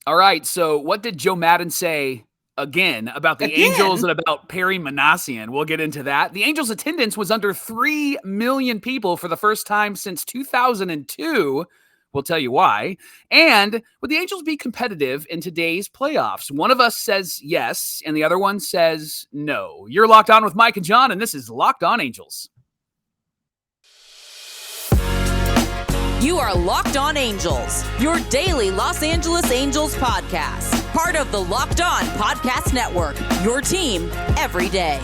All right, so what did Joe Maddon say again about the Angels Again? and about Perry Minasian? We'll get into that. The Angels' attendance was under 3 million people for the first time since 2002. We'll tell you why. And would the Angels be competitive in today's playoffs? One of us says yes, and the other one says no. You're Locked On with Mike and John, and this is Locked On Angels. You are Locked On Angels, your daily Los Angeles Angels podcast. Part of the Locked On Podcast Network, your team every day.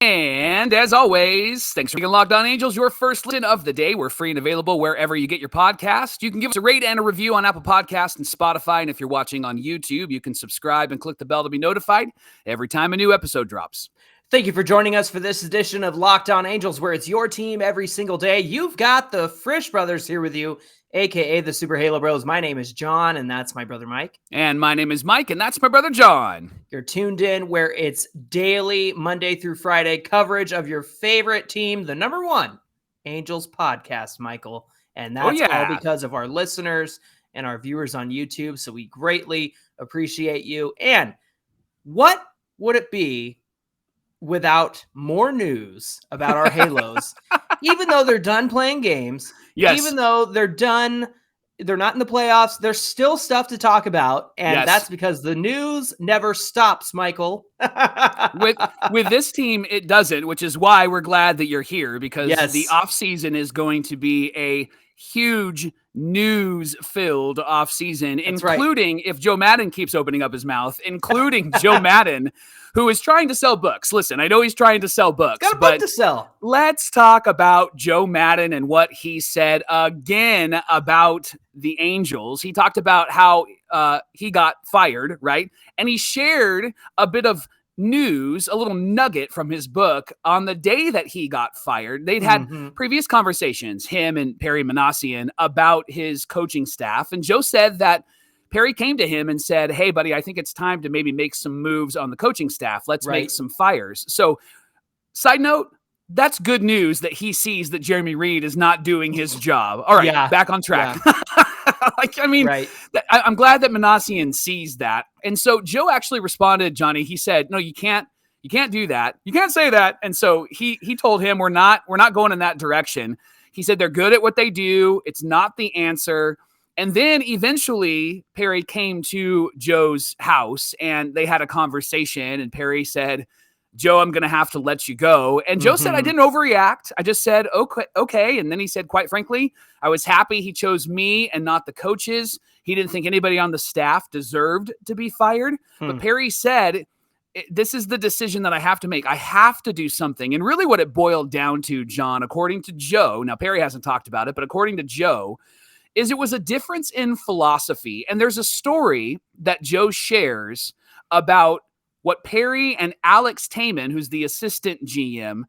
And as always, thanks for being Locked On Angels, your first listen of the day. We're free and available wherever you get your podcast. You can give us a rate and a review on Apple Podcasts and Spotify. And if you're watching on YouTube, you can subscribe and click the bell to be notified every time a new episode drops. Thank you for joining us for this edition of Locked On Angels, where it's your team every single day. You've got the Frisch brothers here with you, a.k.a. the Super Halo Bros. My name is John, and that's my brother Mike. And my name is Mike, and that's my brother John. You're tuned in where it's daily, Monday through Friday, coverage of your favorite team, the number one Angels podcast, Michael. And that's all because of our listeners and our viewers on YouTube, so we greatly appreciate you. And what would it be without more news about our Halos, even though they're done playing games, even though they're not in the playoffs, there's still stuff to talk about. And that's because the news never stops, Michael. with this team, it doesn't, which is why we're glad that you're here, because the offseason is going to be a huge news-filled offseason, including, if Joe Maddon keeps opening up his mouth, including Joe Maddon, who is trying to sell books. Listen, I know he's trying to sell books, got a book to sell. Let's talk about Joe Maddon and what he said again about the Angels. He talked about how he got fired, right? And he shared a bit of news, a little nugget from his book on the day that he got fired. They'd had previous conversations, him and Perry Minasian, about his coaching staff. And Joe said that Perry came to him and said, hey, buddy, I think it's time to maybe make some moves on the coaching staff. Let's make some fires. So, side note, that's good news that he sees that Jeremy Reed is not doing his job. All right, back on track. Yeah. I'm glad that Minasian sees that. And so Joe actually responded, Johnny, he said, no, you can't do that. You can't say that. And so he told him, we're not going in that direction. He said, they're good at what they do. It's not the answer. And then eventually Perry came to Joe's house and they had a conversation, and Perry said, Joe, I'm going to have to let you go. And Joe said, I didn't overreact. I just said, okay. And then he said, quite frankly, I was happy he chose me and not the coaches. He didn't think anybody on the staff deserved to be fired. But Perry said, this is the decision that I have to make. I have to do something. And really what it boiled down to, John, according to Joe, now Perry hasn't talked about it, but according to Joe, is it was a difference in philosophy. And there's a story that Joe shares about what Perry and Alex Taman, who's the assistant GM,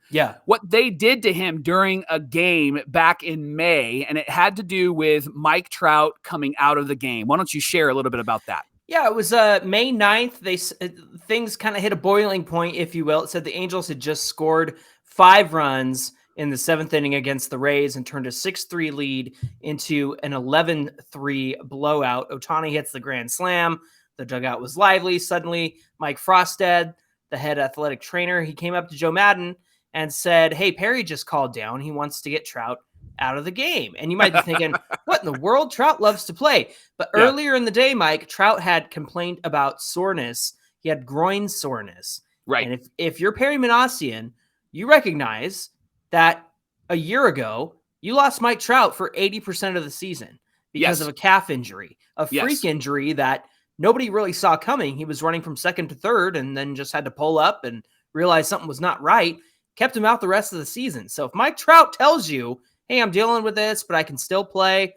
what they did to him during a game back in May, and it had to do with Mike Trout coming out of the game. Why don't you share a little bit about that? Yeah, it was May 9th. Things kind of hit a boiling point, if you will. It said the Angels had just scored 5 runs in the 7th inning against the Rays and turned a 6-3 lead into an 11-3 blowout. Ohtani hits the grand slam. The dugout was lively. Suddenly, Mike Frostad, the head athletic trainer, he came up to Joe Maddon and said, hey, Perry just called down. He wants to get Trout out of the game. And you might be thinking, what in the world? Trout loves to play. But earlier in the day, Mike, Trout had complained about soreness. He had groin soreness. Right. And if you're Perry Minasian, you recognize that a year ago, you lost Mike Trout for 80% of the season because of a calf injury, a freak injury that nobody really saw coming. He was running from second to third and then just had to pull up and realize something was not right. Kept him out the rest of the season. So if Mike Trout tells you, hey, I'm dealing with this, but I can still play,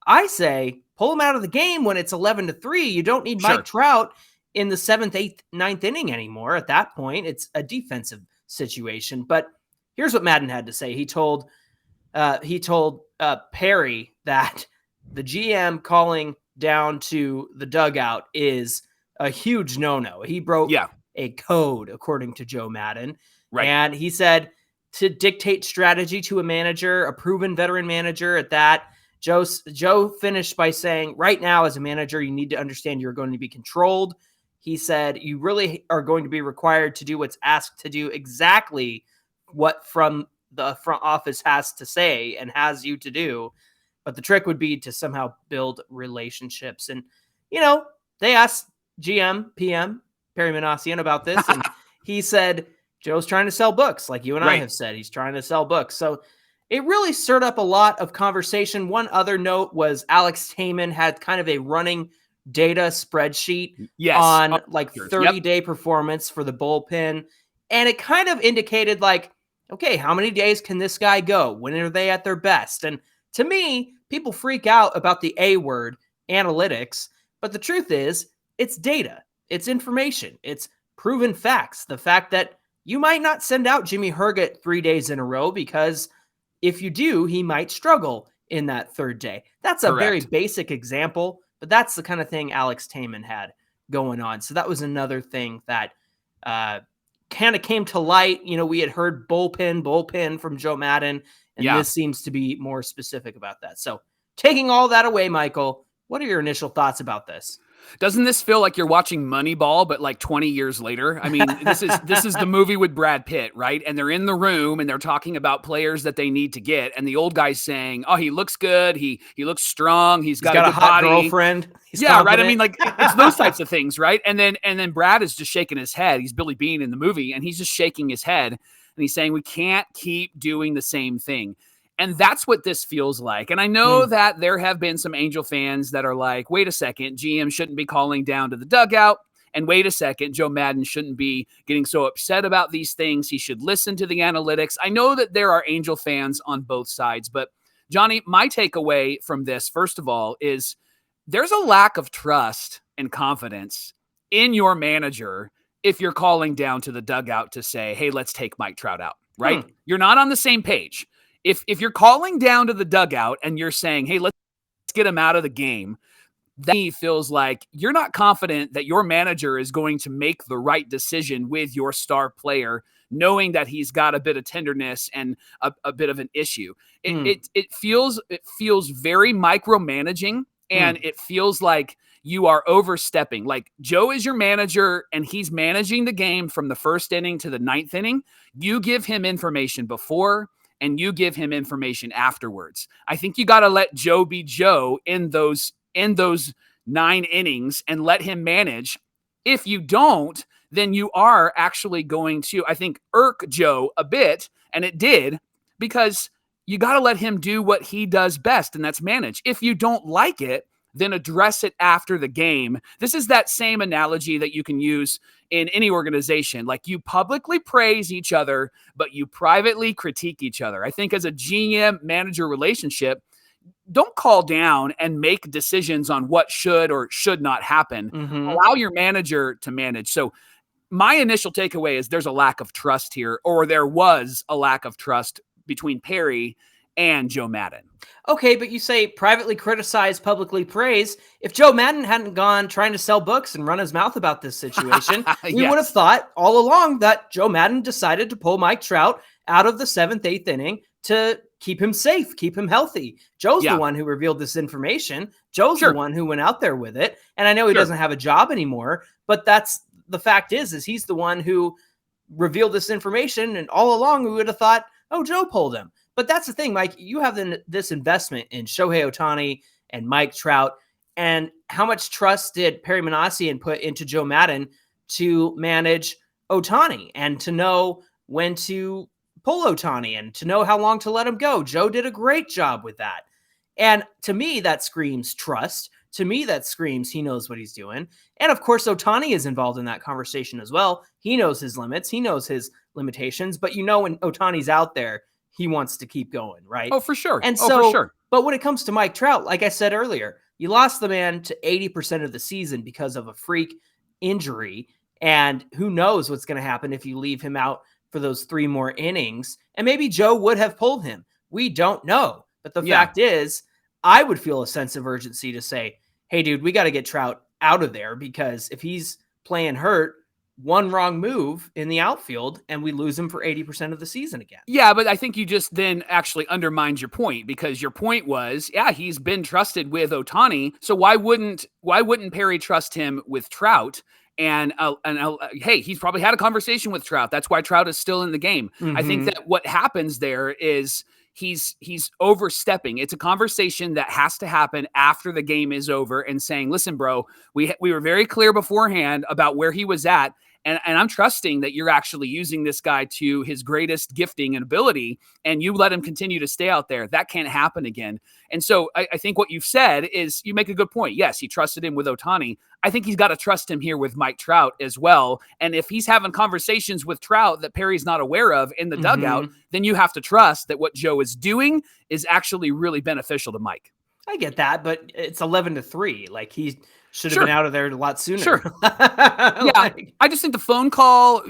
I say pull him out of the game when it's 11-3. You don't need Mike Trout in the 7th, 8th, 9th inning anymore. At that point, it's a defensive situation. But here's what Maddon had to say. He told Perry that the GM calling down to the dugout is a huge no-no. He broke a code, according to Joe Maddon. Right. And he said to dictate strategy to a manager, a proven veteran manager at that, Joe finished by saying, right now as a manager, you need to understand you're going to be controlled. He said, you really are going to be required to do what's asked to do exactly what from the front office has to say and has you to do. But the trick would be to somehow build relationships. And, they asked PM Perry Minasian about this. And he said, Joe's trying to sell books, like you and I have said. He's trying to sell books. So it really stirred up a lot of conversation. One other note was Alex Heyman had kind of a running data spreadsheet on 30-day performance for the bullpen. And it kind of indicated okay, how many days can this guy go? When are they at their best? And to me, people freak out about the A word, analytics. But the truth is, it's data. It's information. It's proven facts. The fact that you might not send out Jimmy Herget 3 days in a row because if you do, he might struggle in that third day. That's a very basic example, but that's the kind of thing Alex Heyman had going on. So that was another thing that kind of came to light. We had heard bullpen from Joe Maddon, and this seems to be more specific about that. So taking all that away, Michael, what are your initial thoughts about this? Doesn't this feel like you're watching Moneyball, but 20 years later? I mean, this is the movie with Brad Pitt, right? And they're in the room and they're talking about players that they need to get. And the old guy's saying, "Oh, he looks good. He looks strong. He's got a hot body. Girlfriend. He's confident." Right. I mean, it's those types of things, right? And then Brad is just shaking his head. He's Billy Bean in the movie, and he's just shaking his head and he's saying, "We can't keep doing the same thing." And that's what this feels like. And I know that there have been some Angel fans that are like, wait a second, GM shouldn't be calling down to the dugout. And wait a second, Joe Maddon shouldn't be getting so upset about these things. He should listen to the analytics. I know that there are Angel fans on both sides. But Johnny, my takeaway from this, first of all, is there's a lack of trust and confidence in your manager if you're calling down to the dugout to say, hey, let's take Mike Trout out, right? You're not on the same page. If you're calling down to the dugout and you're saying, hey, let's get him out of the game, that feels like you're not confident that your manager is going to make the right decision with your star player, knowing that he's got a bit of tenderness and a bit of an issue. It feels very micromanaging, and it feels like you are overstepping. Like Joe is your manager and he's managing the game from the first inning to the ninth inning. You give him information before and you give him information afterwards. I think you got to let Joe be Joe in those 9 innings and let him manage. If you don't, then you are actually going to, I think, irk Joe a bit, and it did, because you got to let him do what he does best, and that's manage. If you don't like it, then address it after the game. This is that same analogy that you can use in any organization. Like, you publicly praise each other, but you privately critique each other. I think as a GM-manager relationship, don't call down and make decisions on what should or should not happen. Allow your manager to manage. So my initial takeaway is there's a lack of trust here, or there was a lack of trust between Perry and Joe Maddon. Okay, but you say privately criticize, publicly praise. If Joe Maddon hadn't gone trying to sell books and run his mouth about this situation, we would have thought all along that Joe Maddon decided to pull Mike Trout out of the 7th, 8th inning to keep him safe, keep him healthy. Joe's the one who revealed this information. Joe's the one who went out there with it. And I know he doesn't have a job anymore, but that's the fact is he's the one who revealed this information. And all along we would have thought, oh, Joe pulled him. But that's the thing, Mike, you have this investment in Shohei Ohtani and Mike Trout. And how much trust did Perry Minasian put into Joe Maddon to manage Ohtani and to know when to pull Ohtani and to know how long to let him go? Joe did a great job with that. And to me, that screams trust. To me, that screams he knows what he's doing. And of course, Ohtani is involved in that conversation as well. He knows his limits. He knows his limitations. But when Ohtani's out there, he wants to keep going, right? Oh, for sure. And so, but when it comes to Mike Trout, like I said earlier, you lost the man to 80% of the season because of a freak injury. And who knows what's going to happen if you leave him out for those 3 more innings. And maybe Joe would have pulled him. We don't know. But the fact is, I would feel a sense of urgency to say, hey, dude, we got to get Trout out of there, because if he's playing hurt, one wrong move in the outfield and we lose him for 80% of the season again. Yeah, but I think you just then actually undermined your point, because your point was, yeah, he's been trusted with Ohtani, so why wouldn't Perry trust him with Trout? And hey, he's probably had a conversation with Trout. That's why Trout is still in the game. I think that what happens there is he's overstepping. It's a conversation that has to happen after the game is over and saying, listen, bro, we were very clear beforehand about where he was at. And I'm trusting that you're actually using this guy to his greatest gifting and ability, and you let him continue to stay out there. That can't happen again. And so I think what you've said is, you make a good point. Yes, he trusted him with Ohtani. I think he's got to trust him here with Mike Trout as well. And if he's having conversations with Trout that Perry's not aware of in the dugout, then you have to trust that what Joe is doing is actually really beneficial to Mike. I get that, but it's 11-3. Like, he should have been out of there a lot sooner. Sure. Yeah, I just think the phone call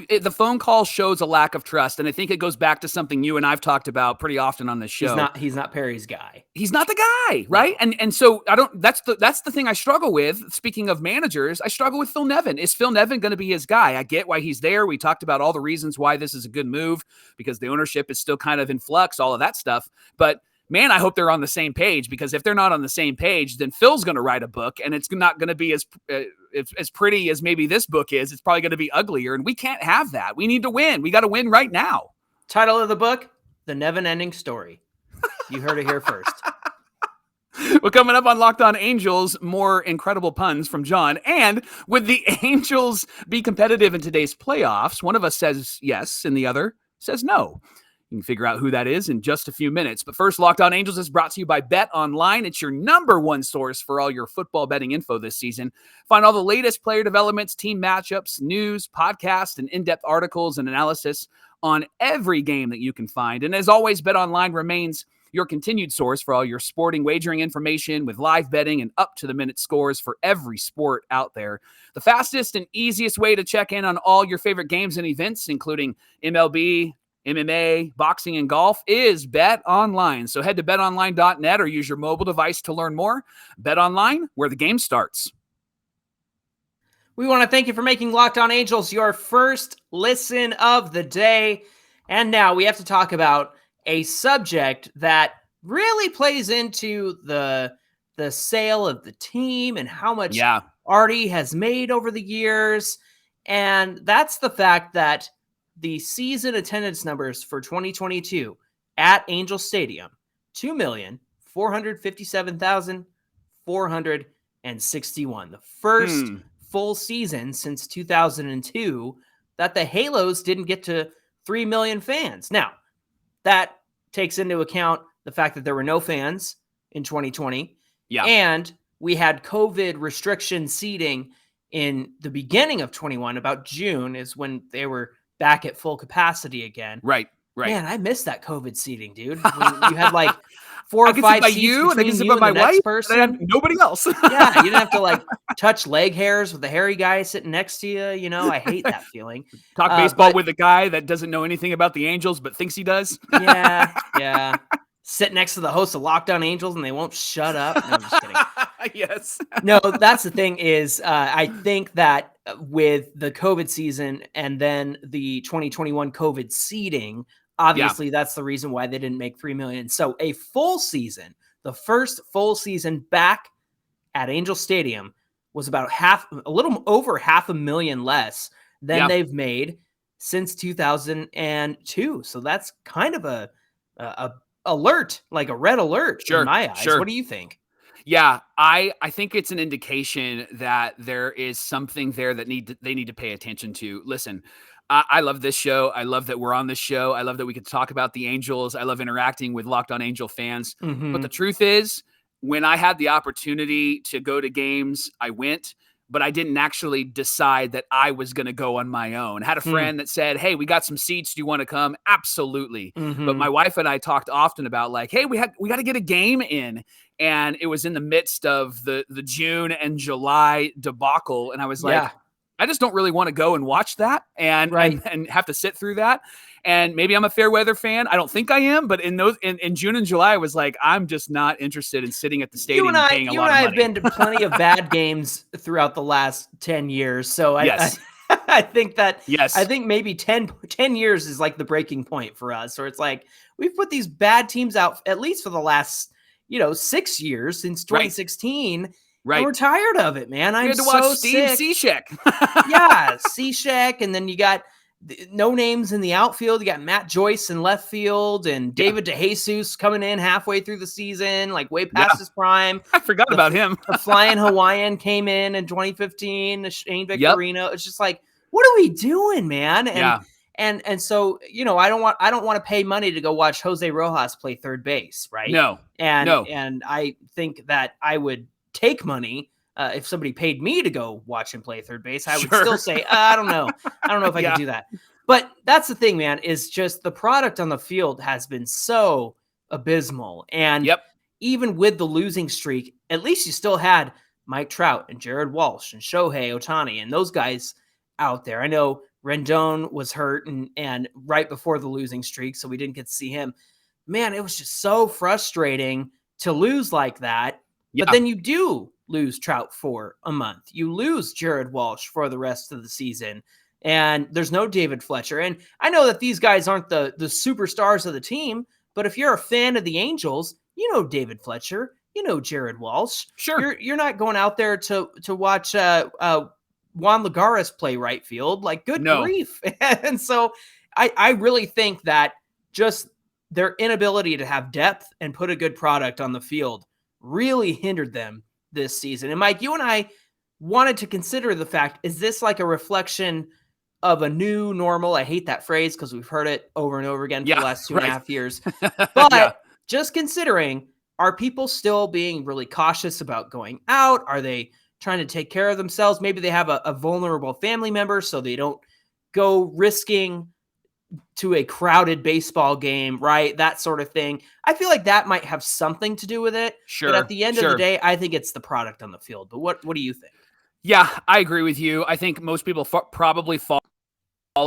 shows a lack of trust, and I think it goes back to something you and I've talked about pretty often on this show. He's not Perry's guy. He's not the guy, right? And so that's the thing I struggle with. Speaking of managers, I struggle with Phil Nevin. Is Phil Nevin going to be his guy? I get why he's there. We talked about all the reasons why this is a good move, because the ownership is still kind of in flux, all of that stuff. But man, I hope they're on the same page, because if they're not on the same page, then Phil's going to write a book, and it's not going to be as pretty as maybe this book is. It's probably going to be uglier, and we can't have that. We need to win. We got to win right now. Title of the book, The Never-Ending Story. You heard it here first. Well, coming up on Locked On Angels, more incredible puns from John. And would the Angels be competitive in today's playoffs? One of us says yes, and the other says no. You can figure out who that is in just a few minutes. But first, Locked On Angels is brought to you by Bet Online. It's your number one source for all your football betting info this season. Find all the latest player developments, team matchups, news, podcasts, and in-depth articles and analysis on every game that you can find. And as always, Bet Online remains your continued source for all your sporting wagering information, with live betting and up-to-the-minute scores for every sport out there. The fastest and easiest way to check in on all your favorite games and events, including MLB, MMA, boxing, and golf, is Bet Online. So head to betonline.net or use your mobile device to learn more. Bet Online, where the game starts. We want to thank you for making Locked On Angels your first listen of the day. And now we have to talk about a subject that really plays into the sale of the team and how much Artie has made over the years. And that's the fact that the season attendance numbers for 2022 at Angel Stadium, 2,457,461. The first full season since 2002 that the Halos didn't get to 3 million fans. Now, that takes into account the fact that there were no fans in 2020. Yeah. And we had COVID restriction seating in the beginning of 21. About June is when they were back at full capacity again. Right. Man, I miss that COVID seating, dude. When you had like 4 or 5 seats you, and I can sit by my wife, person. Nobody else. Yeah, you didn't have to like touch leg hairs with the hairy guy sitting next to you. You know, I hate that feeling. Talk baseball with a guy that doesn't know anything about the Angels but thinks he does. Yeah. Sit next to the host of Locked On Angels and they won't shut up. No, I'm just kidding. Yes. No, that's the thing is I think that with the COVID season and then the 2021 COVID seeding, obviously that's the reason why they didn't make 3 million. So a full season, the first full season back at Angel Stadium was about a little over 500,000 less than they've made since 2002. So that's kind of a alert, like a red alert in my eyes. What do you think? Yeah, I think it's an indication that there is something there that they need to pay attention to. Listen, I love this show. I love that we're on this show. I love that we could talk about the Angels. I love interacting with Locked On Angel fans. But the truth is, when I had the opportunity to go to games, I went. But I didn't actually decide that I was going to go on my own. I had a friend that said, hey, we got some seats. Do you want to come? Absolutely. But my wife and I talked often about like, hey, we got to get a game in. And it was in the midst of the June and July debacle. And I was like, I just don't really want to go and watch that and have to sit through that. And maybe I'm a fair weather fan. I don't think I am, but in June and July, I was like, I'm just not interested in sitting at the stadium and paying a lot of money. You and I have been to plenty of bad games throughout the last 10 years. So I think yes, maybe 10 years is like the breaking point for us. Or it's like, we've put these bad teams out at least for the last, 6 years since 2016. right. And we're tired of it, man. We I'm had to watch so Steve sick. Cishek. Yeah, Cishek, and then you got no names in the outfield. You got Matt Joyce in left field, and David DeJesus coming in halfway through the season, like way past his prime. I forgot about him. The Flying Hawaiian came in 2015. The Shane Victorino. It's just like, what are we doing, man? And so, I don't want to pay money to go watch Jose Rojas play third base, right? No. And I think that I would take money. If somebody paid me to go watch him play third base, I would still say, I don't know. I don't know if I can do that. But that's the thing, man, is just the product on the field has been so abysmal. And even with the losing streak, at least you still had Mike Trout and Jared Walsh and Shohei Ohtani and those guys out there. I know Rendon was hurt and right before the losing streak, so we didn't get to see him. Man, it was just so frustrating to lose like that. But then you do lose Trout for a month. You lose Jared Walsh for the rest of the season. And there's no David Fletcher. And I know that these guys aren't the superstars of the team, but if you're a fan of the Angels, you know David Fletcher, you know Jared Walsh. Sure. You're not going out there to watch Juan Lagares play right field. Like, good grief. And so I really think that just their inability to have depth and put a good product on the field really hindered them this season. And Mike, you and I wanted to consider the fact, is this like a reflection of a new normal? I hate that phrase because we've heard it over and over again for the last 2.5 years. But just considering, are people still being really cautious about going out? Are they trying to take care of themselves? Maybe they have a vulnerable family member, so they don't go risking to a crowded baseball game, right? That sort of thing. I feel like that might have something to do with it. Sure. But at the end of the day, I think it's the product on the field. But what do you think? Yeah, I agree with you. I think most people probably fall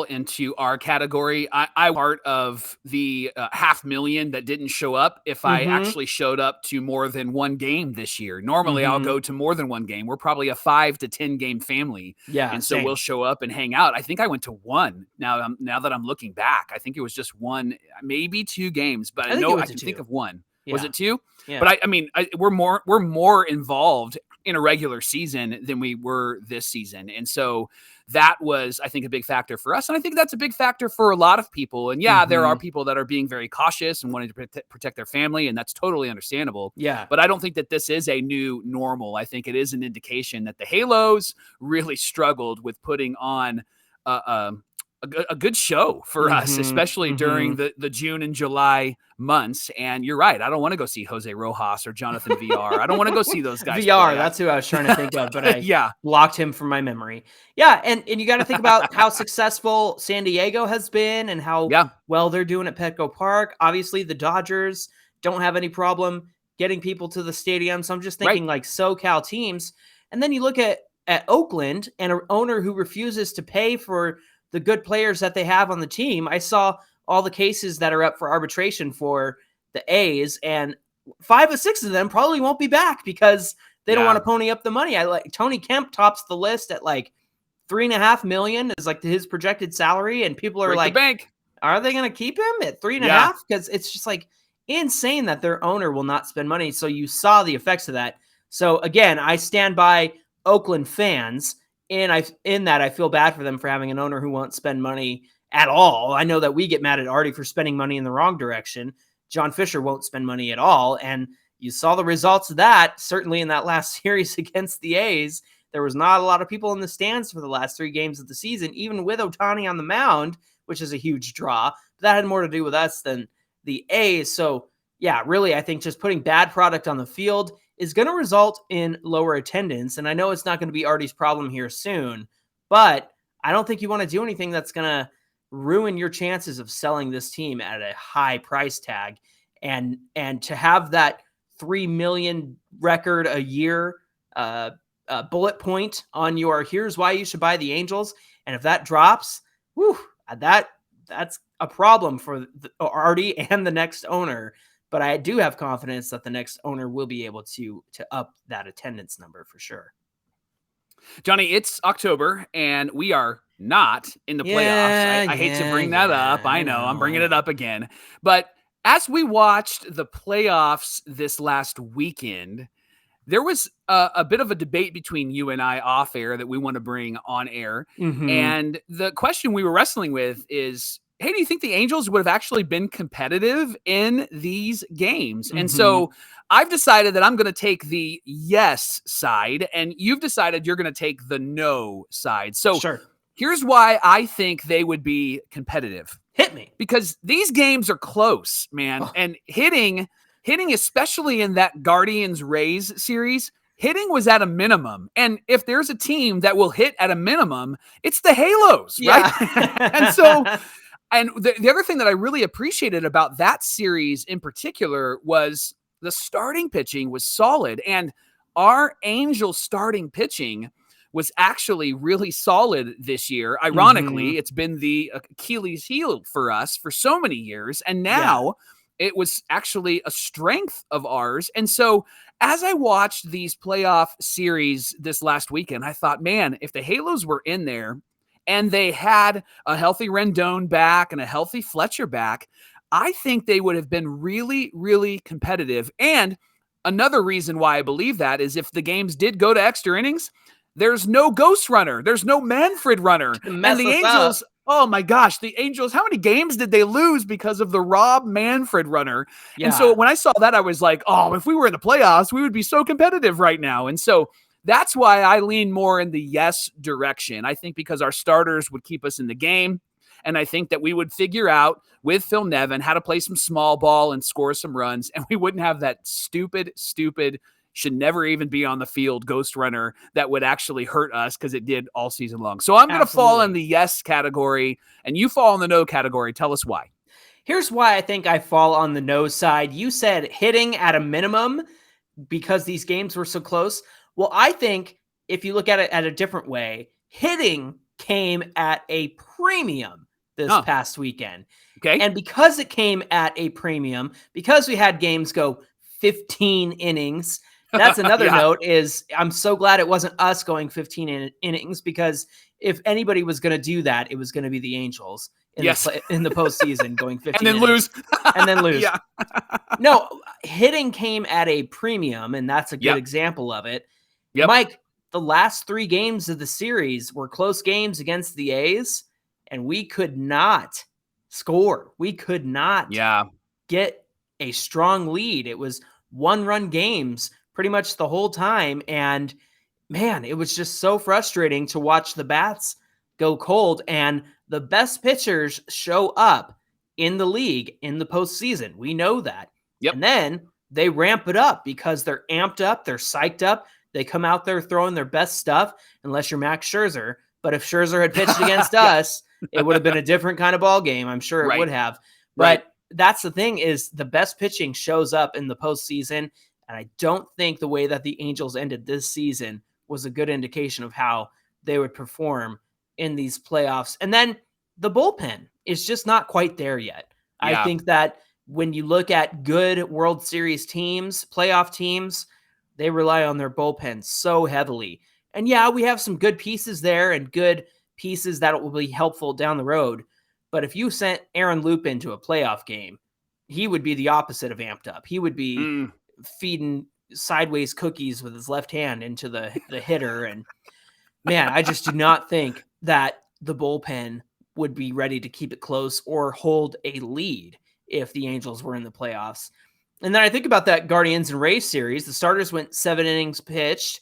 into our category. I part of the 500,000 that didn't show up if I actually showed up to more than one game this year. Normally I'll go to more than one game. We're probably a 5 to 10 game family. Yeah. And so we'll show up and hang out. I think I went to one. Now that I'm looking back, I think it was just one, maybe 2 games, but I know I can think of one. Yeah. Was it 2? Yeah. But I mean, we're more involved in a regular season than we were this season. And so that was, I think, a big factor for us. And I think that's a big factor for a lot of people. And there are people that are being very cautious and wanting to protect their family. And that's totally understandable. Yeah. But I don't think that this is a new normal. I think it is an indication that the Halos really struggled with putting on a good show for us, especially during the June and July months. And you're right. I don't want to go see Jose Rojas or Jonathan VR. I don't want to go see those guys. VR, that's who I was trying to think of, but I blocked him from my memory. Yeah, and you got to think about how successful San Diego has been and how well they're doing at Petco Park. Obviously, the Dodgers don't have any problem getting people to the stadium. So I'm just thinking like SoCal teams. And then you look at Oakland and an owner who refuses to pay for the good players that they have on the team. I saw all the cases that are up for arbitration for the A's, and 5 or 6 of them probably won't be back because they don't want to pony up the money. I like Tony Kemp tops the list at like $3.5 million is like his projected salary, and people are like, are they going to keep him at 3.5? Because it's just like insane that their owner will not spend money. So you saw the effects of that. So again, I stand by Oakland fans. And I feel bad for them for having an owner who won't spend money at all. I know that we get mad at Artie for spending money in the wrong direction. John Fisher won't spend money at all. And you saw the results of that, certainly in that last series against the A's. There was not a lot of people in the stands for the last 3 games of the season, even with Ohtani on the mound, which is a huge draw. But that had more to do with us than the A's. So, yeah, really, I think just putting bad product on the field is going to result in lower attendance. And I know it's not going to be Artie's problem here soon, but I don't think you want to do anything that's going to ruin your chances of selling this team at a high price tag. And to have that 3 million record a year bullet point on your here's why you should buy the Angels. And if that drops, that's a problem for Artie and the next owner. But I do have confidence that the next owner will be able to up that attendance number for sure. Johnny, it's October, and we are not in the playoffs. I hate to bring that up. I know, I'm bringing it up again. But as we watched the playoffs this last weekend, there was a bit of a debate between you and I off air that we want to bring on air. Mm-hmm. And the question we were wrestling with is, hey, do you think the Angels would have actually been competitive in these games? Mm-hmm. And so I've decided that I'm going to take the yes side, and you've decided you're going to take the no side. So here's why I think they would be competitive. Hit me. Because these games are close, man. Oh. And hitting, especially in that Guardians-Rays series, hitting was at a minimum. And if there's a team that will hit at a minimum, it's the Halos, right? And so... And the other thing that I really appreciated about that series in particular was the starting pitching was solid. And our Angels starting pitching was actually really solid this year. Ironically, it's been the Achilles heel for us for so many years. And now it was actually a strength of ours. And so as I watched these playoff series this last weekend, I thought, man, if the Halos were in there, and they had a healthy Rendon back and a healthy Fletcher back, I think they would have been really, really competitive. And another reason why I believe that is if the games did go to extra innings, there's no ghost runner. There's no Manfred runner. And the Angels, oh my gosh, the Angels, how many games did they lose because of the Rob Manfred runner? Yeah. And so when I saw that, I was like, oh, if we were in the playoffs, we would be so competitive right now. And so that's why I lean more in the yes direction. I think because our starters would keep us in the game, and I think that we would figure out with Phil Nevin how to play some small ball and score some runs, and we wouldn't have that stupid, should never even be on the field ghost runner that would actually hurt us because it did all season long. So I'm going to fall in the yes category, and you fall in the no category. Tell us why. Here's why I think I fall on the no side. You said hitting at a minimum because these games were so close. Well, I think if you look at it at a different way, hitting came at a premium this past weekend. Okay. And because it came at a premium, because we had games go 15 innings, that's another note is I'm so glad it wasn't us going 15 innings, because if anybody was going to do that, it was going to be the Angels in the postseason going 15 and then innings. And then lose. Yeah. No, hitting came at a premium, and that's a good example of it. Yep. Mike, the last 3 games of the series were close games against the A's, and we could not score. We could not get a strong lead. It was 1-run games pretty much the whole time, and man, it was just so frustrating to watch the bats go cold, and the best pitchers show up in the league in the postseason. We know that. Yep. And then they ramp it up because they're amped up, they're psyched up. They come out there throwing their best stuff, unless you're Max Scherzer. But if Scherzer had pitched against us, it would have been a different kind of ball game. I'm sure it would have. But that's the thing is the best pitching shows up in the postseason. And I don't think the way that the Angels ended this season was a good indication of how they would perform in these playoffs. And then the bullpen is just not quite there yet. Yeah. I think that when you look at good World Series teams, playoff teams, they rely on their bullpen so heavily. And yeah, we have some good pieces there and good pieces that will be helpful down the road. But if you sent Aaron Loop into a playoff game, he would be the opposite of amped up. He would be feeding sideways cookies with his left hand into the hitter. And man, I just do not think that the bullpen would be ready to keep it close or hold a lead if the Angels were in the playoffs. And then I think about that Guardians and Rays series. The starters went 7 innings pitched,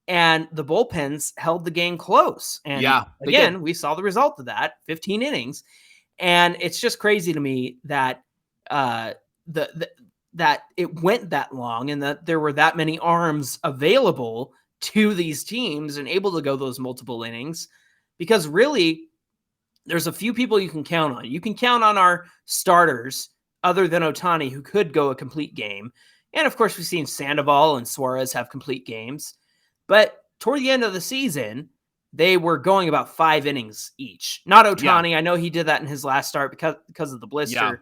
and the bullpens held the game close. And again, we saw the result of that, 15 innings. And it's just crazy to me that that it went that long and that there were that many arms available to these teams and able to go those multiple innings, because really there's a few people you can count on. You can count on our starters other than Ohtani, who could go a complete game. And of course, we've seen Sandoval and Suarez have complete games. But toward the end of the season, they were going about 5 innings each. Not Ohtani. I know he did that in his last start because of the blister. Yeah.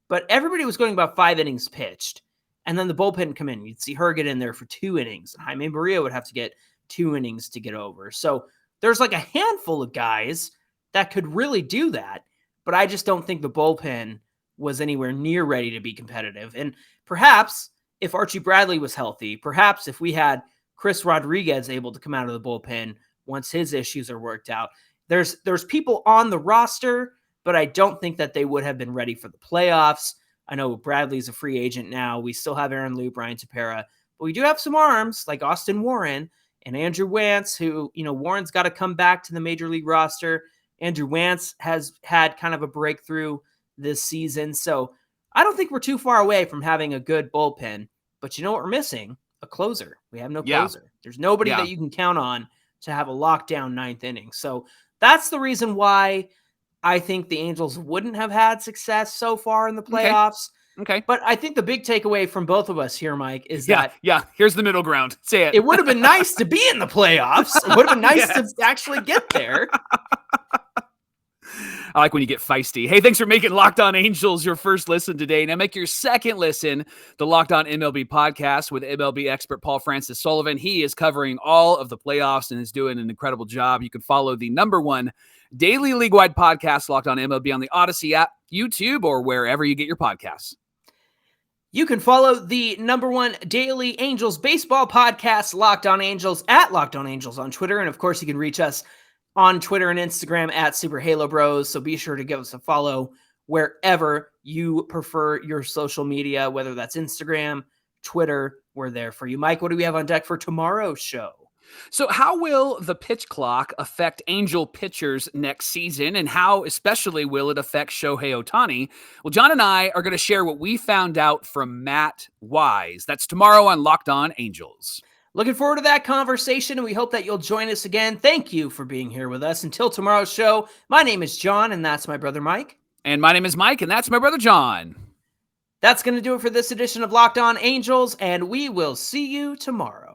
But everybody was going about 5 innings pitched. And then the bullpen come in. You'd see her get in there for 2 innings. And Jaime Maria would have to get 2 innings to get over. So there's like a handful of guys that could really do that, but I just don't think the bullpen was anywhere near ready to be competitive. And perhaps if Archie Bradley was healthy, perhaps if we had Chris Rodriguez able to come out of the bullpen once his issues are worked out, there's people on the roster, but I don't think that they would have been ready for the playoffs. I know Bradley's a free agent now. We still have Aaron Lou, Brian Tepera, but we do have some arms like Austin Warren and Andrew Wantz, who, Warren's got to come back to the major league roster. Andrew Wantz has had kind of a breakthrough this season. So I don't think we're too far away from having a good bullpen, but you know what we're missing? A closer. We have no closer. There's nobody that you can count on to have a lockdown 9th inning. So that's the reason why I think the Angels wouldn't have had success so far in the playoffs. Okay. But I think the big takeaway from both of us here, Mike, is that here's the middle ground. Say it. It would have been nice to be in the playoffs. It would have been nice to actually get there. I like when you get feisty. Hey, thanks for making Locked On Angels your first listen today. Now make your second listen the Locked On MLB podcast with MLB expert Paul Francis Sullivan. He is covering all of the playoffs and is doing an incredible job. You can follow the #1 daily league-wide podcast, Locked On MLB, on the Odyssey app, YouTube, or wherever you get your podcasts. You can follow the #1 daily Angels baseball podcast, Locked On Angels, at Locked On Angels on Twitter. And of course, you can reach us on Twitter and Instagram at Super Halo Bros. So be sure to give us a follow wherever you prefer your social media, whether that's Instagram, Twitter, we're there for you. Mike, what do we have on deck for tomorrow's show? So how will the pitch clock affect Angel pitchers next season, and how especially will it affect Shohei Ohtani? Well, John and I are going to share what we found out from Matt Wise. That's tomorrow on Locked On Angels. Looking forward to that conversation, and we hope that you'll join us again. Thank you for being here with us. Until tomorrow's show, my name is John, and that's my brother Mike. And my name is Mike, and that's my brother John. That's going to do it for this edition of Locked On Angels, and we will see you tomorrow.